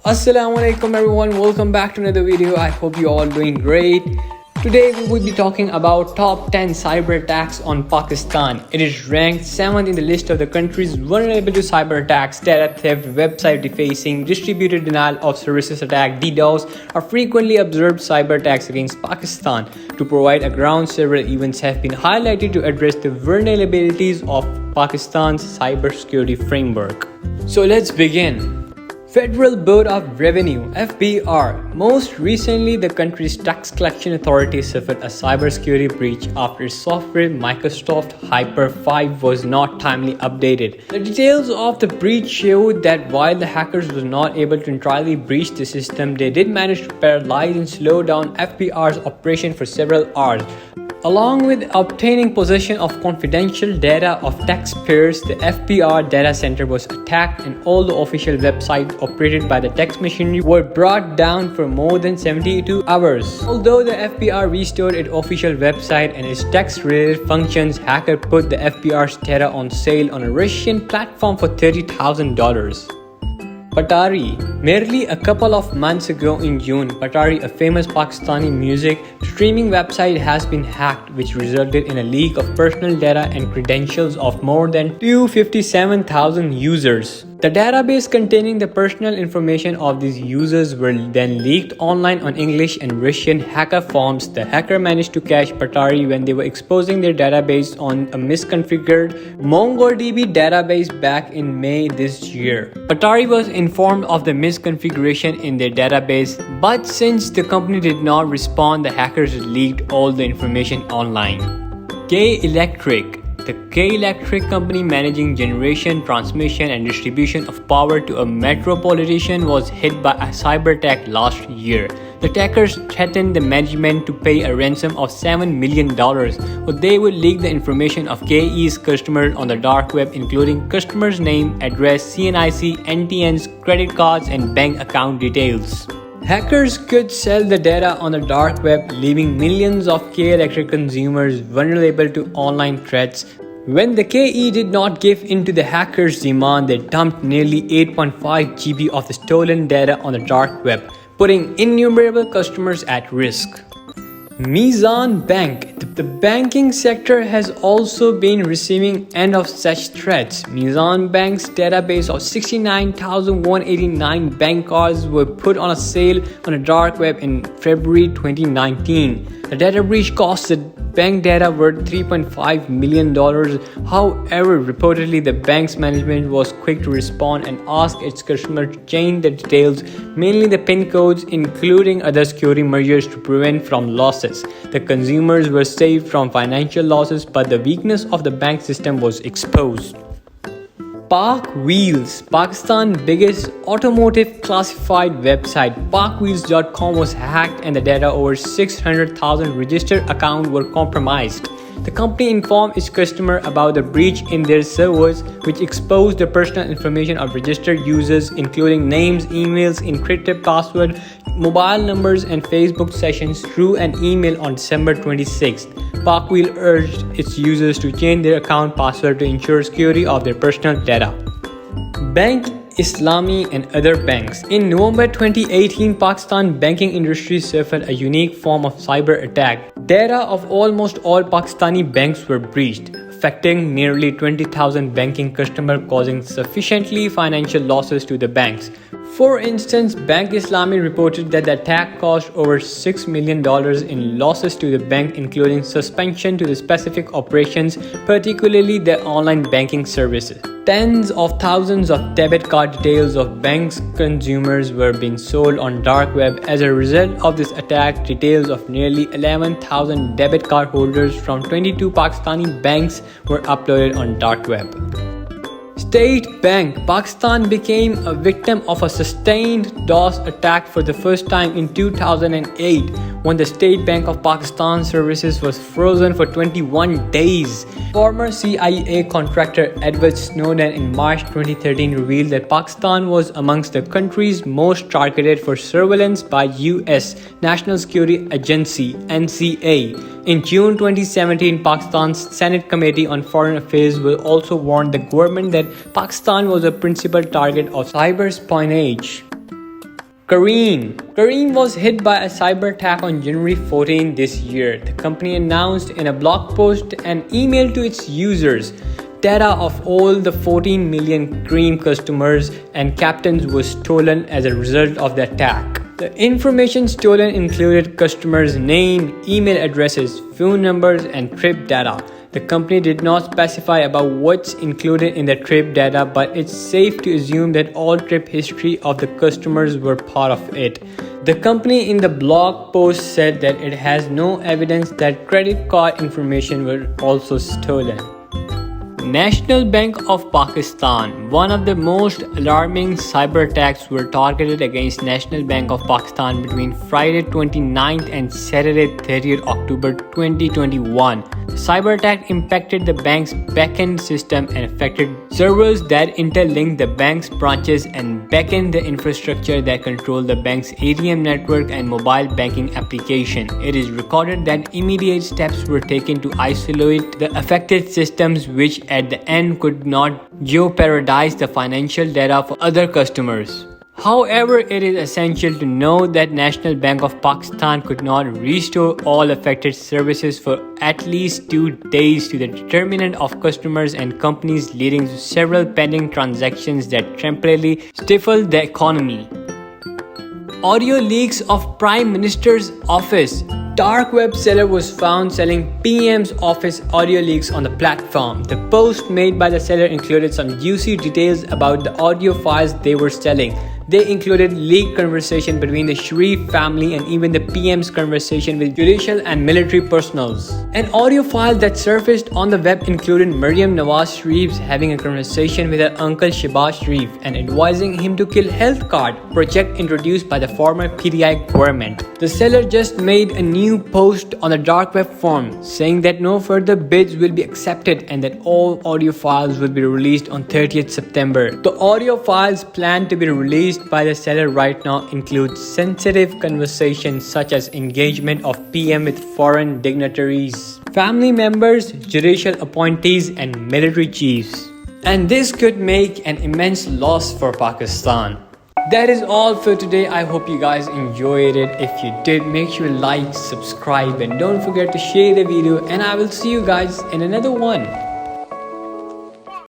Assalamualaikum everyone, welcome back to another video. I hope you all doing great. Today we will be talking about top 10 cyber attacks on Pakistan. It is ranked 7th in the list of the countries vulnerable to cyber attacks. Data theft, website defacing, distributed denial of services attack, DDoS are frequently observed cyber attacks against Pakistan. To provide a ground, several events have been highlighted to address the vulnerabilities of Pakistan's cybersecurity framework. So let's begin. Federal Bureau of Revenue (FBR). Most recently, the country's tax collection authority suffered a cybersecurity breach after its software Microsoft Hyper 5 was not timely updated. The details of the breach showed that while the hackers were not able to entirely breach the system, they did manage to paralyze and slow down FBR's operation for several hours. Along with obtaining possession of confidential data of taxpayers, the FBR data center was attacked and all the official websites operated by the tax machinery were brought down for more than 72 hours. Although the FBR restored its official website and its tax-related functions, hackers put the FBR's data on sale on a Russian platform for $30,000. Patari. Merely a couple of months ago in June, Patari, a famous Pakistani music streaming website, has been hacked, which resulted in a leak of personal data and credentials of more than 257,000 users. The database containing the personal information of these users were then leaked online on English and Russian hacker forums. The hacker managed to catch Patari when they were exposing their database on a misconfigured MongoDB database back in May this year. Patari was informed of the misconfiguration in their database, but since the company did not respond, the hackers leaked all the information online. K Electric. The K Electric company managing generation, transmission and distribution of power to a metropolitan was hit by a cyber attack last year. The attackers threatened the management to pay a ransom of $7 million, or they would leak the information of KE's customers on the dark web, including customers' name, address, CNIC, NTN's, credit cards and bank account details. Hackers could sell the data on the dark web, leaving millions of K Electric consumers vulnerable to online threats. When the KE did not give in to the hackers' demand, they dumped nearly 8.5 GB of the stolen data on the dark web, putting innumerable customers at risk. Meezan Bank. The banking sector has also been receiving end of such threats. Meezan Bank's database of 69,189 bank cards were put on a sale on the dark web in February 2019. The data breach cost the bank data worth $3.5 million. However, reportedly the bank's management was quick to respond and ask its customers to change the details, mainly the PIN codes, including other security measures to prevent from losses. The consumers were saved from financial losses, but the weakness of the bank system was exposed. Pakwheels, Pakistan's biggest automotive classified website, Pakwheels.com was hacked and the data over 600,000 registered accounts were compromised. The company informed its customer about the breach in their servers, which exposed the personal information of registered users, including names, emails, encrypted password, mobile numbers, and Facebook sessions through an email on December 26th. Pakwheels urged its users to change their account password to ensure security of their personal data. Bank Islami and other banks. In November 2018, Pakistan banking industry suffered a unique form of cyber attack. Data of almost all Pakistani banks were breached, affecting nearly 20,000 banking customers, causing sufficiently financial losses to the banks. For instance, Bank Islami reported that the attack caused over $6 million in losses to the bank, including suspension to the specific operations, particularly the online banking services. Tens of thousands of debit card details of banks' consumers were being sold on dark web. As a result of this attack, details of nearly 11,000 debit card holders from 22 Pakistani banks were uploaded on dark web. State Bank. Pakistan became a victim of a sustained DOS attack for the first time in 2008 when the State Bank of Pakistan services was frozen for 21 days. Former CIA contractor Edward Snowden in March 2013 revealed that Pakistan was amongst the countries most targeted for surveillance by US National Security Agency (NSA). In June 2017, Pakistan's Senate Committee on Foreign Affairs will also warn the government that Pakistan was a principal target of cyber espionage. Careem was hit by a cyber attack on January 14 this year. The company announced in a blog post and email to its users data of all the 14 million Careem customers and captains was stolen as a result of the attack. The information stolen included customers' name, email addresses, phone numbers, and trip data. The company did not specify about what's included in the trip data, but it's safe to assume that all trip history of the customers were part of it. The company in the blog post said that it has no evidence that credit card information were also stolen. National Bank of Pakistan. One of the most alarming cyber attacks were targeted against National Bank of Pakistan between Friday 29th and Saturday 30th October 2021. The cyber attack impacted the bank's backend system and affected servers that interlink the bank's branches and backend the infrastructure that control the bank's ATM network and mobile banking application. It is recorded that immediate steps were taken to isolate the affected systems, which at the end could not jeopardize the financial data for other customers. However, it is essential to know that National Bank of Pakistan could not restore all affected services for at least 2 days to the detriment of customers and companies, leading to several pending transactions that temporarily stifled the economy. Audio leaks of Prime Minister's office. Dark web seller was found selling PM's office audio leaks on the platform. The post made by the seller included some juicy details about the audio files they were selling. They included leaked conversation between the Sharif family and even the PM's conversation with judicial and military personnels. An audio file that surfaced on the web included Maryam Nawaz Sharif having a conversation with her uncle Shehbaz Sharif and advising him to kill health card project introduced by the former PTI government. The seller just made a new post on the dark web forum saying that no further bids will be accepted and that all audio files will be released on 30th September. The audio files planned to be released by the seller right now include sensitive conversations such as engagement of PM with foreign dignitaries, family members, judicial appointees, and military chiefs. And this could make an immense loss for Pakistan. That is all for today. I hope you guys enjoyed it. If you did, make sure to like, subscribe, and don't forget to share the video. And I will see you guys in another one.